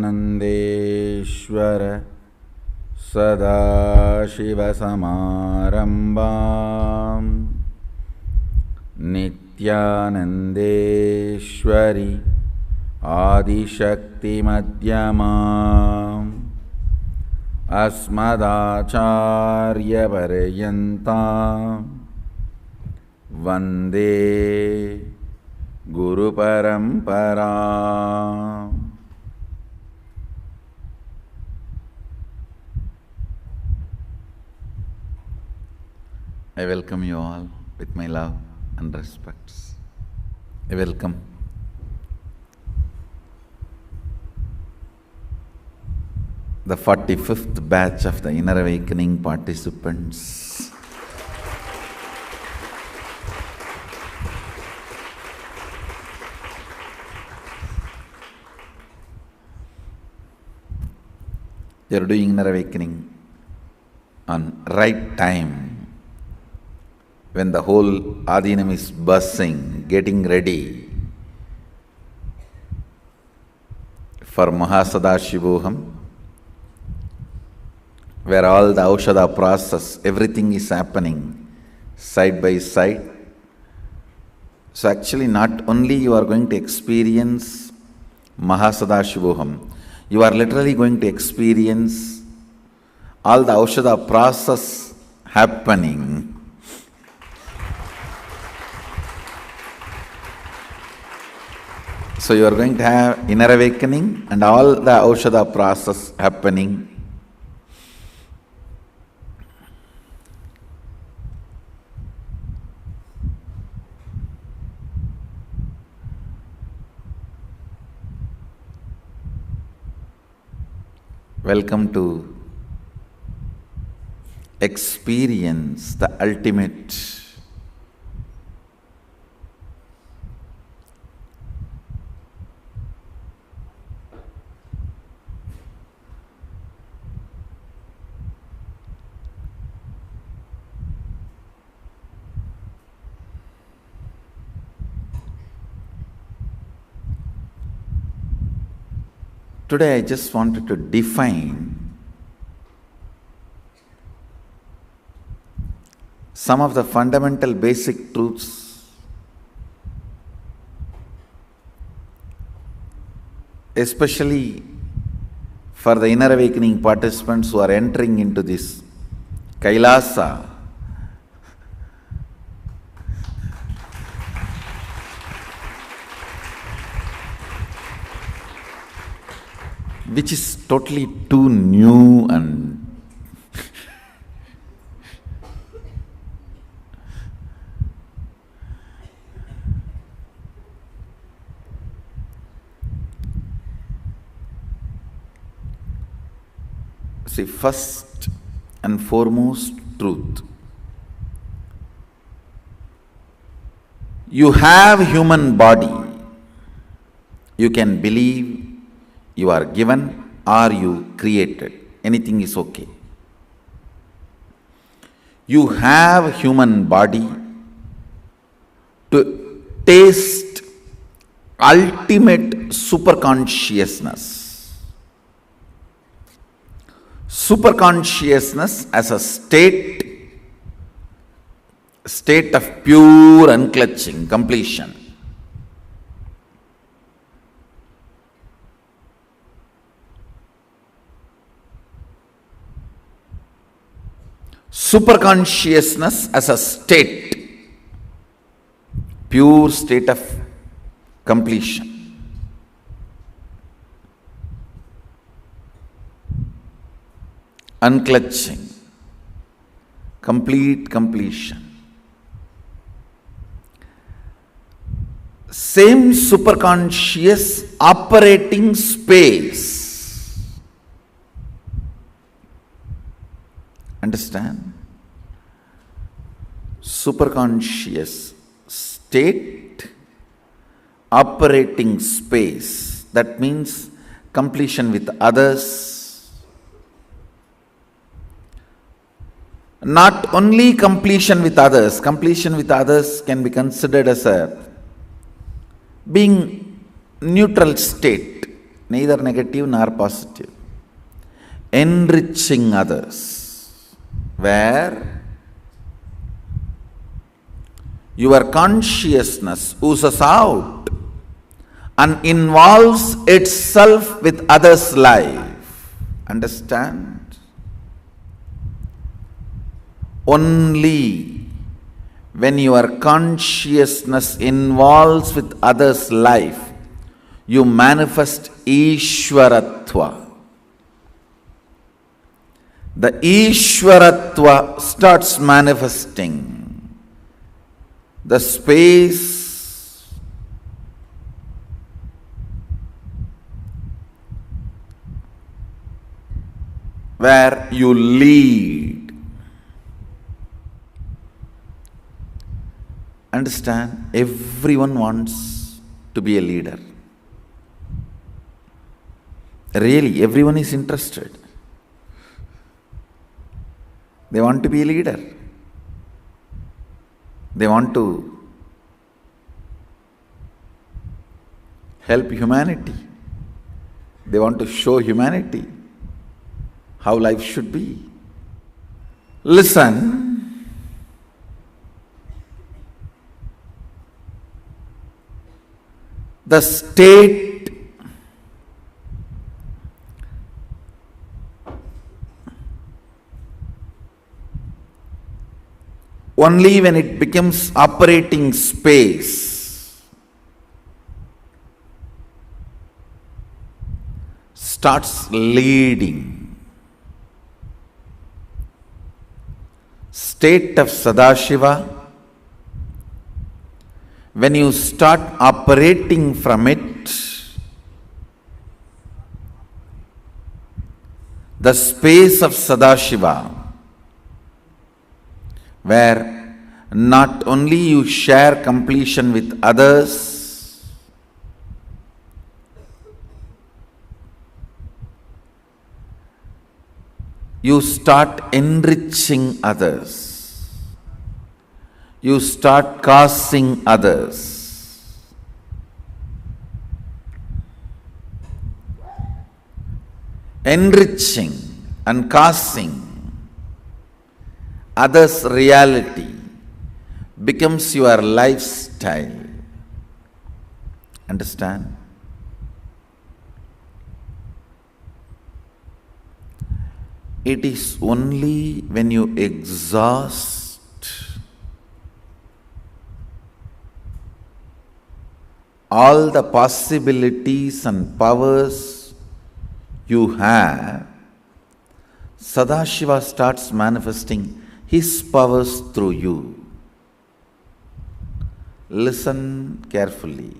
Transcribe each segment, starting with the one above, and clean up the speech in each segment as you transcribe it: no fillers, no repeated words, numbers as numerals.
नित्यानन्देश्वर सदाशिवसमारम्भां नित्यानन्देश्वरि आदिशक्तिमध्यमाम् अस्मदाचार्यपर्यन्तां वन्दे गुरुपरम्पराम्। I welcome you all with my love and respects. I welcome the 45th batch of the Inner Awakening participants. You are doing Inner Awakening on right time, when the whole Adinam is buzzing, getting ready for Mahasadashivoham, where all the Aushadha process, everything is happening side by side. So actually not only you are going to experience Mahasadashivoham, you are literally going to experience all the Aushadha process happening. So you are going to have inner awakening and all the Aushadha process happening. Welcome to experience the ultimate. Today I just wanted to define some of the fundamental basic truths, especially for the Inner Awakening participants who are entering into this Kailasa. Which is totally too new and see, first and foremost truth. You have human body. You can believe you are given or you created. Anything is okay. You have human body to taste ultimate superconsciousness. Superconsciousness as a state of pure unclutching, completion. Superconsciousness as a state, pure state of completion. Unclutching, complete completion. Same superconscious operating space. Understand? Superconscious state, operating space. That means completion with others. Not only completion with others can be considered as a being neutral state, neither negative nor positive. Enriching others, where your consciousness oozes out and involves itself with others' life. Understand? Only when your consciousness involves with others' life, you manifest Ishwaratva. The Ishwaratva starts manifesting. The space where you lead. Understand, everyone wants to be a leader. Really, everyone is interested. They want to be a leader. They want to help humanity. They want to show humanity how life should be. Listen. The state only when it becomes operating space starts leading. State of Sadashiva, when you start operating from it, the space of Sadashiva, where not only you share completion with others, you start enriching others. You start causing others. Enriching and causing others' reality becomes your lifestyle. Understand? It is only when you exhaust all the possibilities and powers you have, Sadashiva starts manifesting his powers through you. Listen carefully.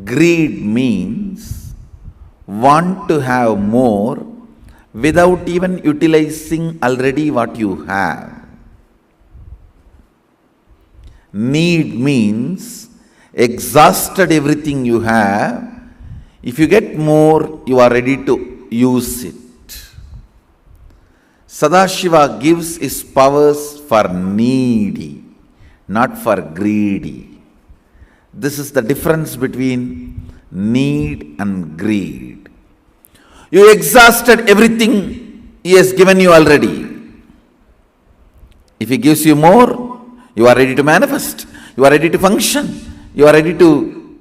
Greed means want to have more without even utilizing already what you have. Need means exhausted everything you have. If you get more, you are ready to use it. Sadashiva gives his powers for needy, not for greedy. This is the difference between need and greed. You exhausted everything he has given you already. If he gives you more, you are ready to manifest. You are ready to function. You are ready to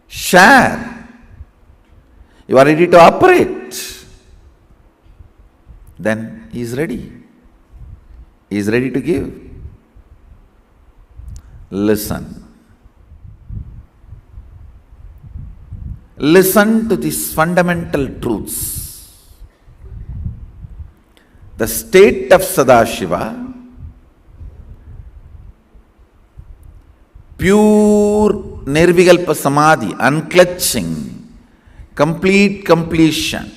share. You are ready to operate. Then he is ready. He is ready to give. Listen. Listen to these fundamental truths. The state of Sadashiva, pure Nirvikalpa Samadhi, unclutching, complete completion.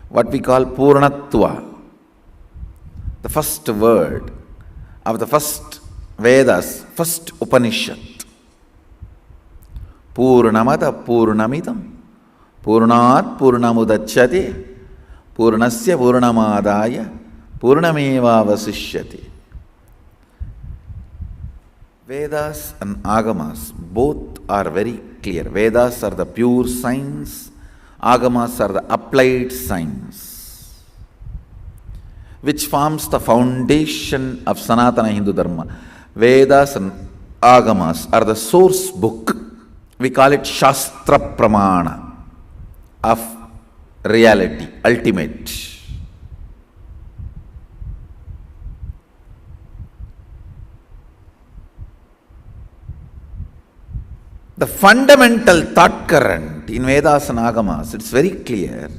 What we call Purnatva, the first word of the first Vedas, first Upanishad. Purnamada Purnamidam Purnat Purnamudachyate Purnasya Purnamadaya Purnameva Vasishyate. Vedas and Agamas both are very clear. Vedas are the pure science, Agamas are the applied science, which forms the foundation of Sanatana Hindu Dharma. Vedas and Agamas are the source book. We call it Shastra Pramana of reality, ultimate. The fundamental thought current in Vedas and Agamas, it's very clear,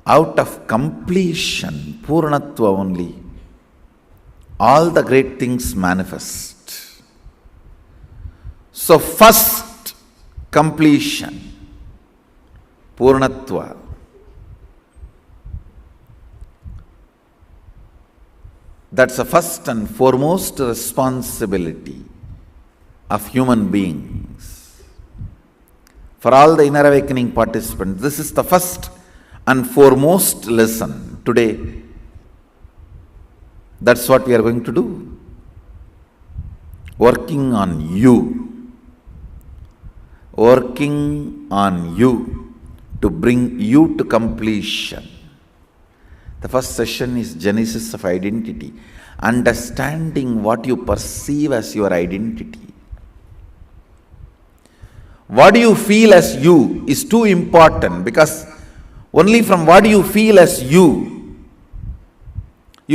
out of completion, Purnatva only, all the great things manifest. So first, completion, Purnatva. That's the first and foremost responsibility of human beings. For all the inner awakening participants, this is the first and foremost lesson today. That's what we are going to do. Working on you. Working on you to bring you to completion. The first session is Genesis of Identity. Understanding what you perceive as your identity. What do you feel as you is too important, because only from what you feel as you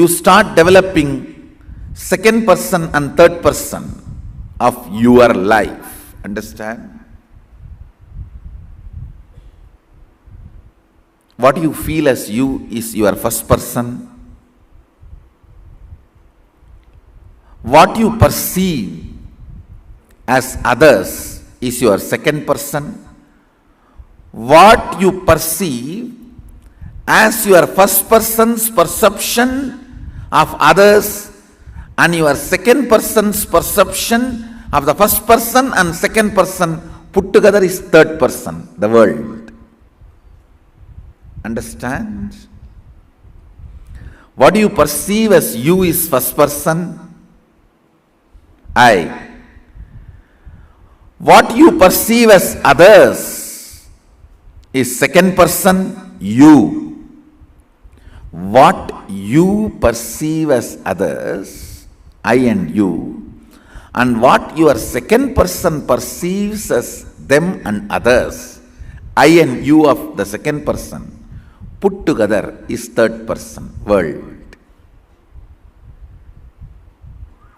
start developing second person and third person of your life. Understand? What you feel as you is your first person. What you perceive as others is your second person. What you perceive as your first person's perception of others and your second person's perception of the first person and second person put together is third person, the world. Understand? What you perceive as you is first person, I. What you perceive as others is second person, you. What you perceive as others, I and you, and what your second person perceives as them and others, I and you of the second person, put together is third person, world.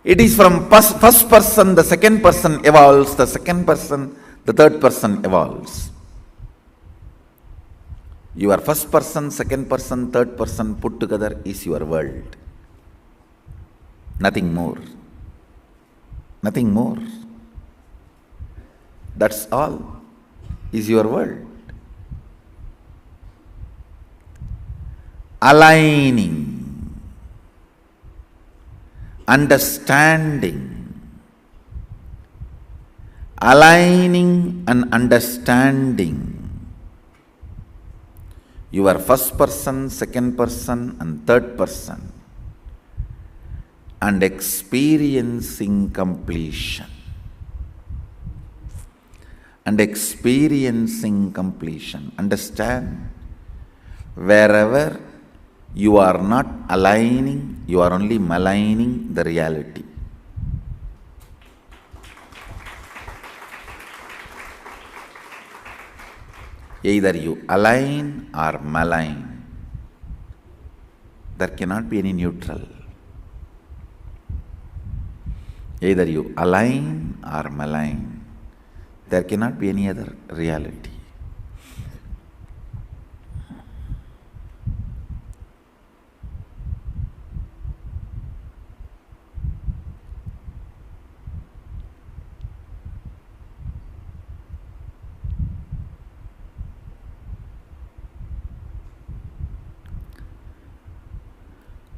It is from first person, the second person evolves, the second person, the third person evolves. Your first person, second person, third person put together is your world. Nothing more. Nothing more. That's all is your world. Aligning, understanding, aligning and understanding your first person, second person and third person, and experiencing completion. And experiencing completion. Understand? Wherever you are not aligning, you are only maligning the reality. Either you align or malign. There cannot be any neutral. Either you align or malign. There cannot be any other reality.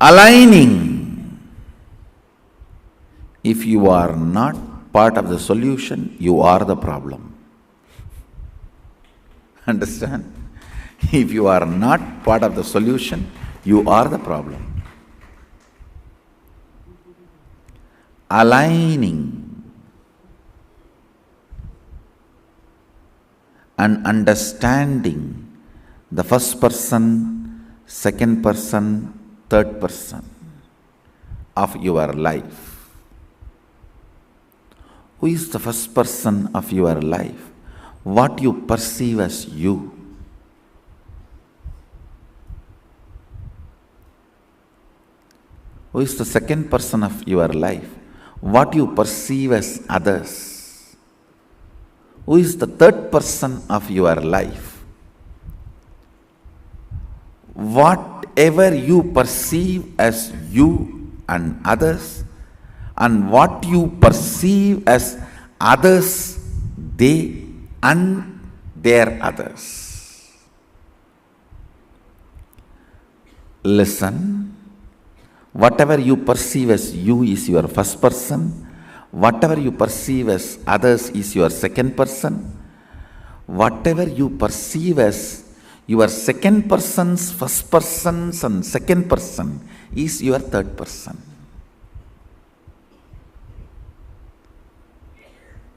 Aligning. If you are not part of the solution, you are the problem. Understand? If you are not part of the solution, you are the problem. Aligning. and understanding the first person, second person, third person of your life. Who is the first person of your life? What you perceive as you. Who is the second person of your life? What you perceive as others. Who is the third person of your life? Whatever you perceive as you and others, and what you perceive as others, they and their others. Listen. Whatever you perceive as you is your first person. Whatever you perceive as others is your second person. Whatever you perceive as your second person's first person's and second person is your third person.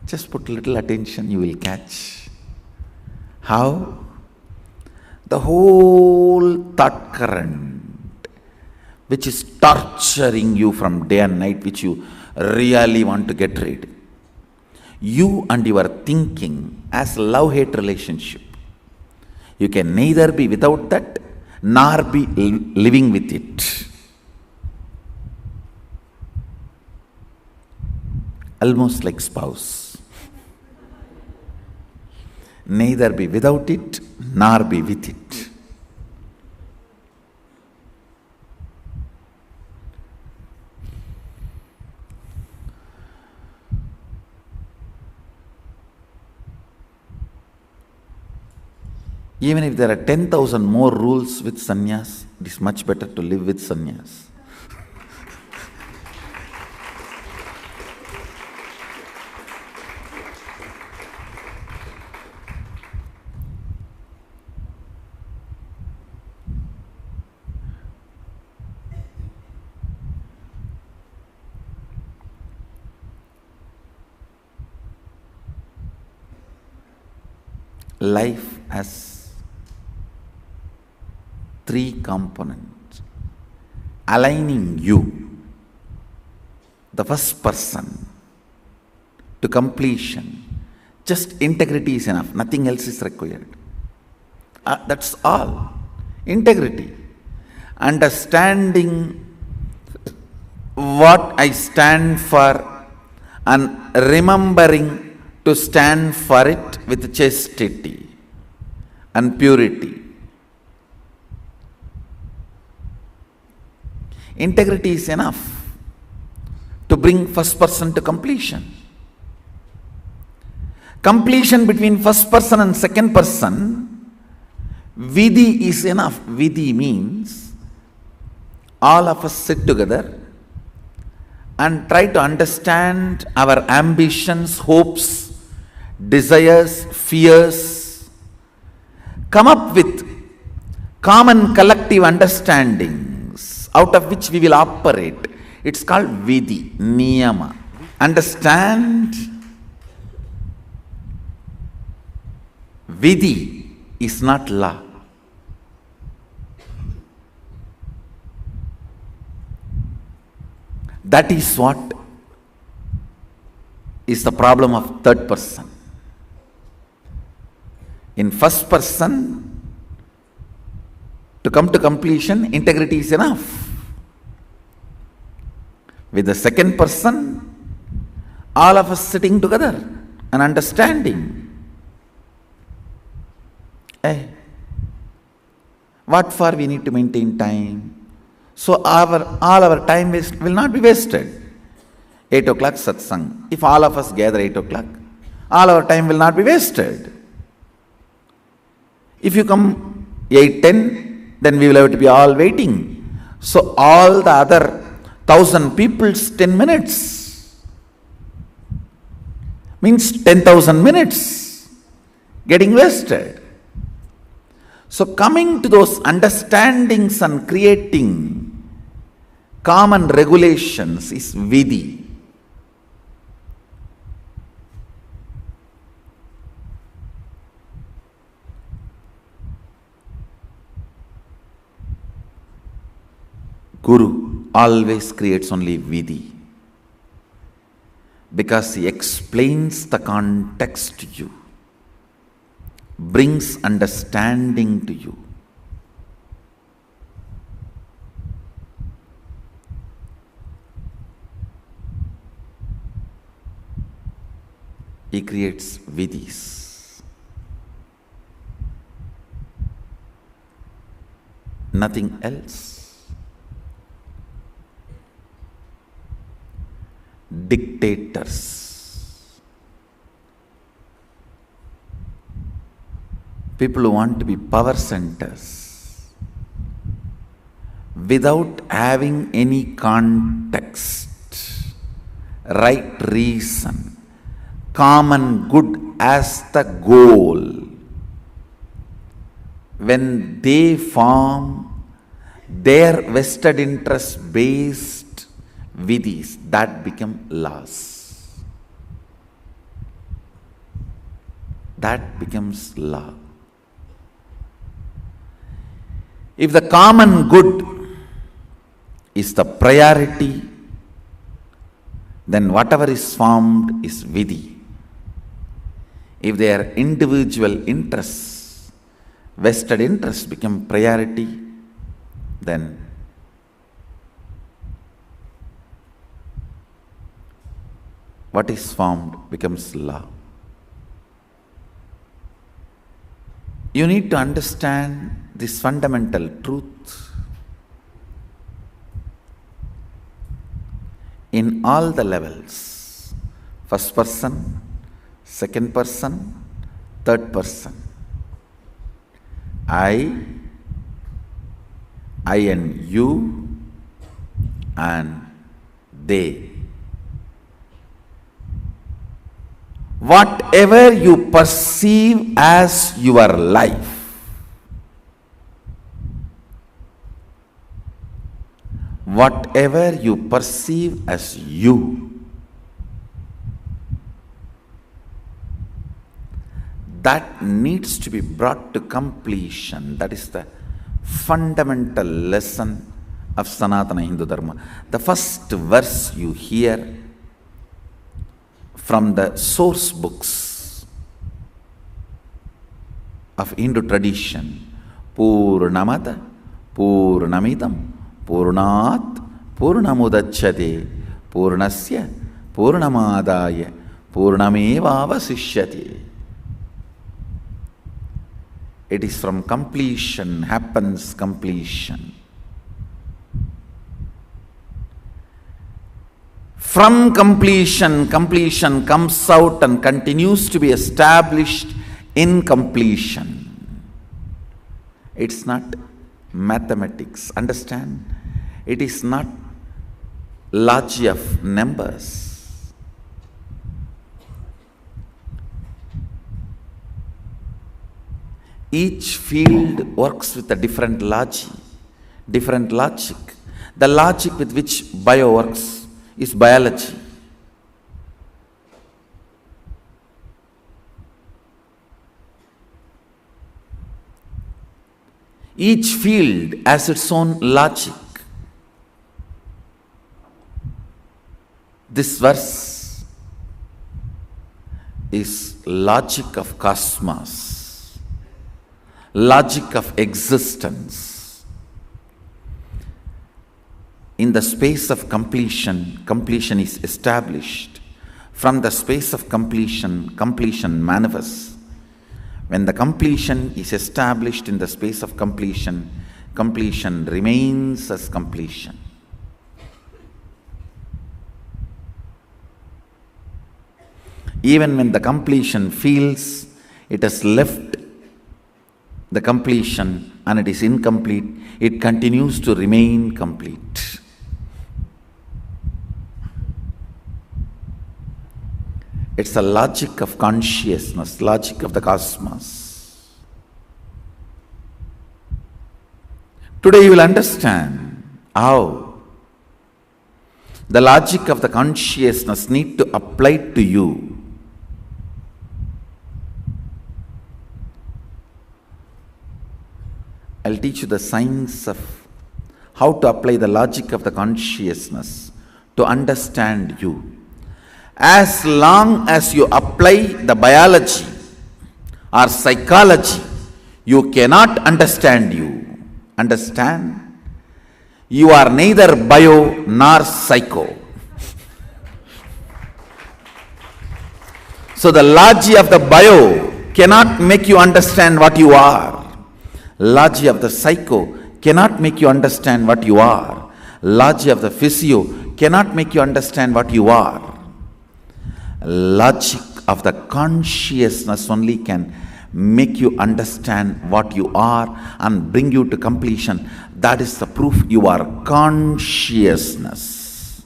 Just put little attention, you will catch how the whole thought current which is torturing you from day and night, which you really want to get rid. You and your thinking as love-hate relationship. You can neither be without that, nor be living with it. Almost like spouse. Neither be without it, nor be with it. Even if there are 10,000 more rules with sannyas, it is much better to live with sannyas. Life has three components. Aligning you, the first person, to completion. Just integrity is enough, nothing else is required. That's all. Integrity. Understanding what I stand for and remembering to stand for it with chastity and purity. Integrity is enough to bring first person to completion. Completion between first person and second person, vidhi is enough. Vidhi means all of us sit together and try to understand our ambitions, hopes, desires, fears, come up with common collective understandings out of which we will operate. It's called vidhi, niyama. Understand? Vidhi is not law. That is what is the problem of third person. In first person, to come to completion, integrity is enough. With the second person, all of us sitting together and understanding. What for we need to maintain time? So all our time will not be wasted. 8 o'clock satsang. If all of us gather 8 o'clock, all our time will not be wasted. If you come 8:10, then we will have to be all waiting. So all the other 1,000 people's 10 minutes means 10,000 minutes getting wasted. So coming to those understandings and creating common regulations is vidhi. Guru always creates only vidhi, because he explains the context to you, brings understanding to you. He creates vidhis. Nothing else. Dictators. People who want to be power centers without having any context, right reason, common good as the goal. When they form their vested interest based vidhis, that become laws. That becomes law. If the common good is the priority, then whatever is formed is vidhi. If their individual interests, vested interests become priority, then what is formed becomes law. You need to understand this fundamental truth. In all the levels, first person, second person, third person. I and you, and they. Whatever you perceive as your life, whatever you perceive as you, that needs to be brought to completion. That is the fundamental lesson of Sanatana Hindu Dharma. The first verse you hear from the source books of Hindu tradition, Purnamada, Purnamidam, Purnat, Purnamudachyate, Purnasya, Purnamadaya, Purnamevavasishyate. It is from completion happens completion. From completion, completion comes out and continues to be established in completion. It's not mathematics, understand? It is not logic of numbers. Each field works with a different logic. The logic with which bio works is biology. Each field has its own logic. This verse is logic of cosmos, logic of existence. In the space of completion, completion is established. From the space of completion, completion manifests. When the completion is established in the space of completion, completion remains as completion. Even when the completion feels it has left the completion and it is incomplete, it continues to remain complete. It's a logic of consciousness, logic of the cosmos. Today you will understand how the logic of the consciousness need to apply to you. I'll teach you the science of how to apply the logic of the consciousness to understand you. As long as you apply the biology or psychology, you cannot understand you. Understand? You are neither bio nor psycho. So the logic of the bio cannot make you understand what you are. Logic of the psycho cannot make you understand what you are. Logic of the physio cannot make you understand what you are. Logic of the consciousness only can make you understand what you are and bring you to completion. That is the proof you are consciousness.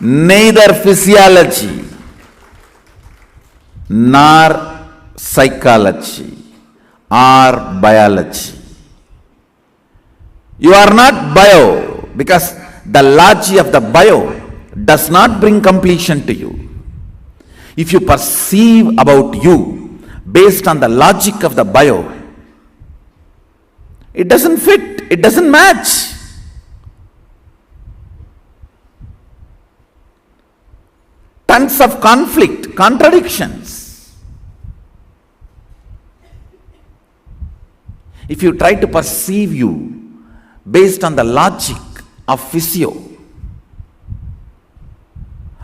Neither physiology nor psychology or biology. You are not bio because the logic of the bio does not bring completion to you. If you perceive about you based on the logic of the bio, it doesn't fit, it doesn't match. Tons of conflict, contradictions. If you try to perceive you based on the logic of physio,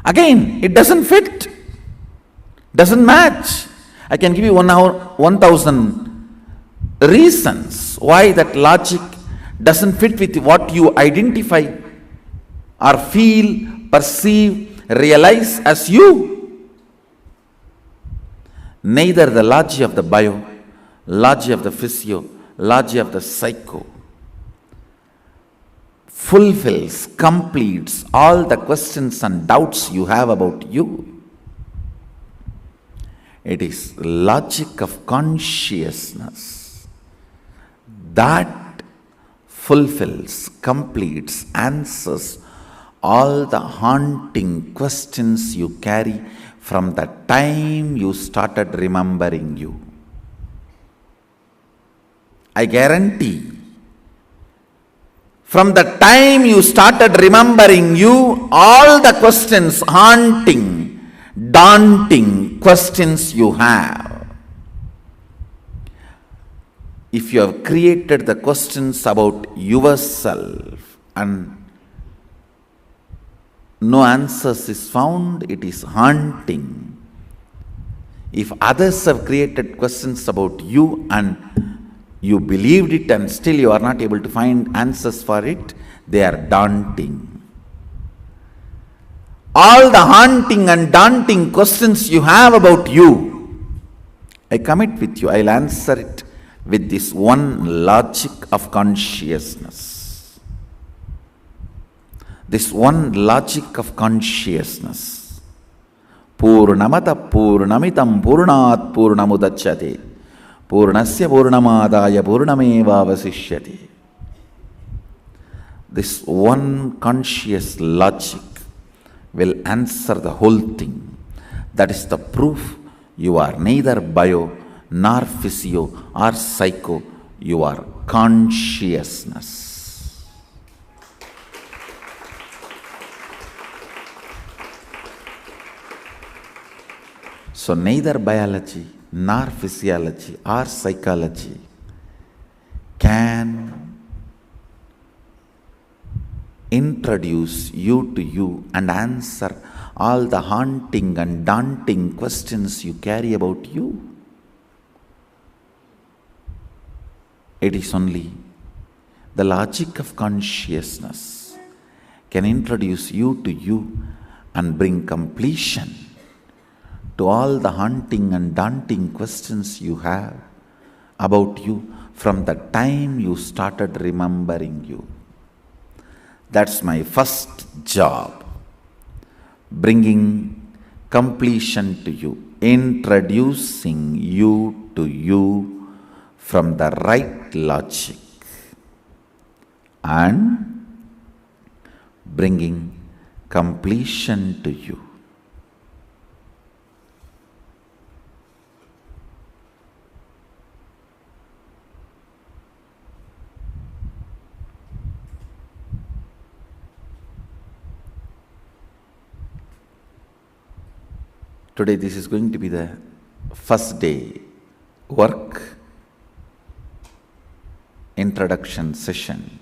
again, it doesn't fit, doesn't match. I can give you 1,000 reasons why that logic doesn't fit with what you identify or feel, perceive, realize as you. Neither the logic of the bio, logic of the physio, logic of the psycho fulfills, completes all the questions and doubts you have about you. It is logic of consciousness that fulfills, completes, answers all the haunting questions you carry from the time you started remembering you. I guarantee, from the time you started remembering you, all the questions, haunting, daunting questions you have, if you have created the questions about yourself and no answers is found, it is haunting. If others have created questions about you and you believed it and still you are not able to find answers for it, they are daunting. All the haunting and daunting questions you have about you, I commit with you, I'll answer it with this one logic of consciousness. This one logic of consciousness. Purnamata purnamitam purnat purnamudachyate purnasya purnamadaya purnameva vasishyate. This one conscious logic will answer the whole thing. That is the proof you are neither bio nor physio or psycho. You are consciousness. So neither biology nor physiology or psychology can introduce you to you and answer all the haunting and daunting questions you carry about you. It is only the logic of consciousness can introduce you to you and bring completion to all the haunting and daunting questions you have about you from the time you started remembering you. That's my first job, bringing completion to you, introducing you to you from the right logic and bringing completion to you. Today this is going to be the first day work introduction session.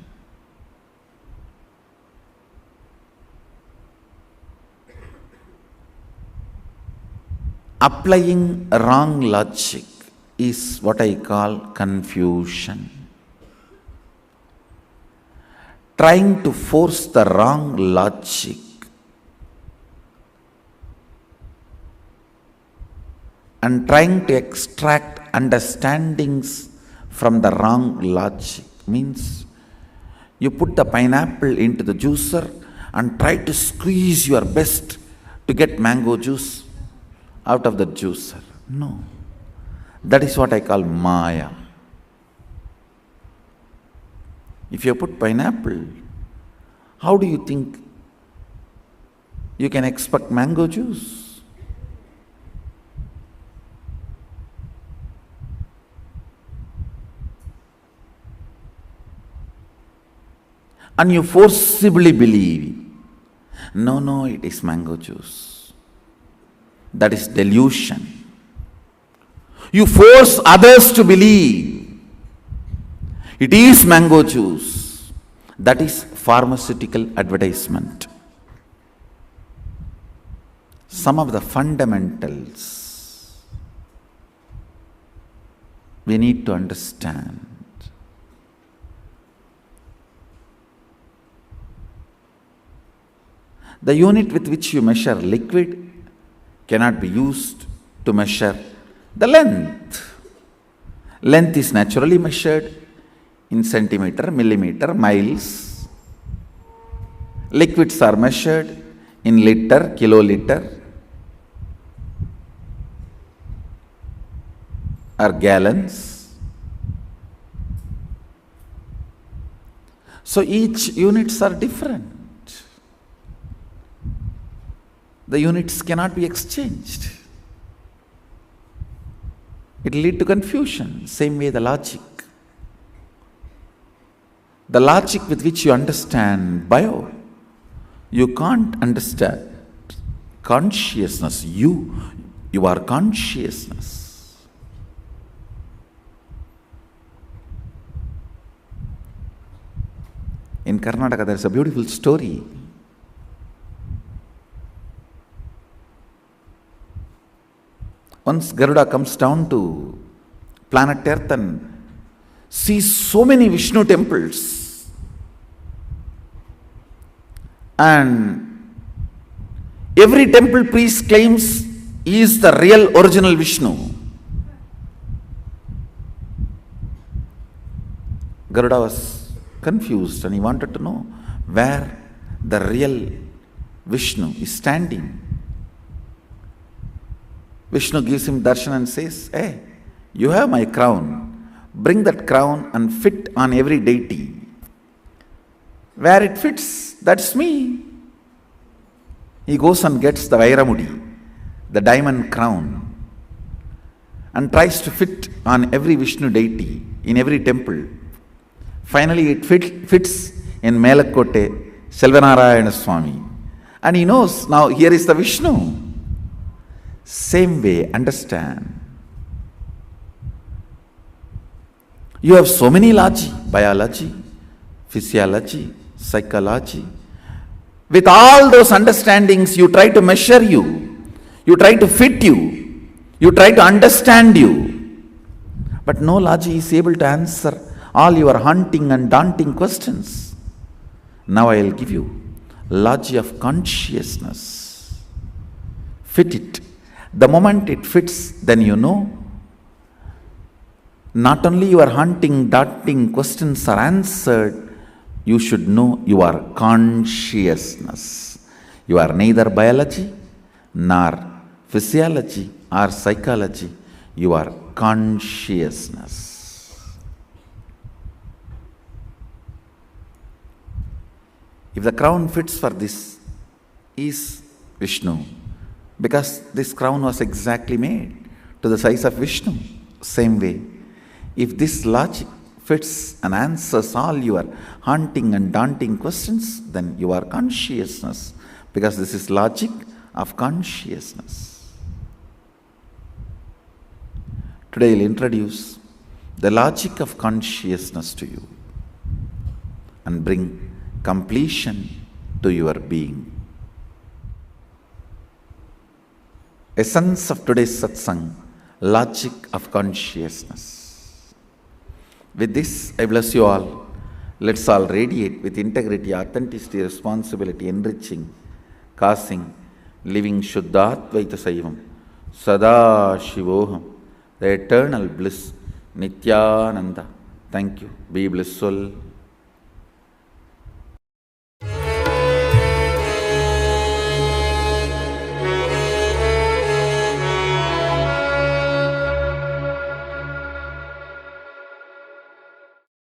Applying wrong logic is what I call confusion. Trying to force the wrong logic and trying to extract understandings from the wrong logic means you put the pineapple into the juicer and try to squeeze your best to get mango juice out of the juicer. No. That is what I call Maya. If you put pineapple, how do you think you can expect mango juice? And you forcibly believe, no, it is mango juice. That is delusion. You force others to believe it is mango juice. That is pharmaceutical advertisement. Some of the fundamentals we need to understand. The unit with which you measure liquid cannot be used to measure the length. Length is naturally measured in centimeter, millimeter, miles. Liquids are measured in liter, kiloliter, or gallons. So each units are different. The units cannot be exchanged. It will lead to confusion. Same way the logic. The logic with which you understand bio, you can't understand consciousness. You are consciousness. In Karnataka, there is a beautiful story. Once Garuda comes down to planet Earth and sees so many Vishnu temples, and every temple priest claims he is the real original Vishnu. Garuda was confused and he wanted to know where the real Vishnu is standing. Vishnu gives him darshan and says, hey, you have my crown. Bring that crown and fit on every deity. Where it fits, that's me. He goes and gets the Vairamudi, the diamond crown, and tries to fit on every Vishnu deity in every temple. Finally, it fits in Melakote, Selvanarayana Swami. And he knows, now here is the Vishnu. Same way, understand. You have so many logi, biology, physiology, psychology. With all those understandings, you try to measure you try to fit you try to understand you. But no logi is able to answer all your haunting and daunting questions. Now I will give you logi of consciousness. Fit it. The moment it fits, then you know not only your haunting, daunting questions are answered, you should know you are consciousness. You are neither biology nor physiology or psychology. You are consciousness. If the crown fits for this, is Vishnu. Because this crown was exactly made to the size of Vishnu. Same way, if this logic fits and answers all your haunting and daunting questions, then you are consciousness. Because this is logic of consciousness. Today I'll introduce the logic of consciousness to you and bring completion to your being. Essence of today's satsang, logic of consciousness. With this, I bless you all. Let's all radiate with integrity, authenticity, responsibility, enriching, causing, living Shuddhatvaita Saivam, Sada Shivoham, the eternal bliss, Nityananda. Thank you. Be blissful.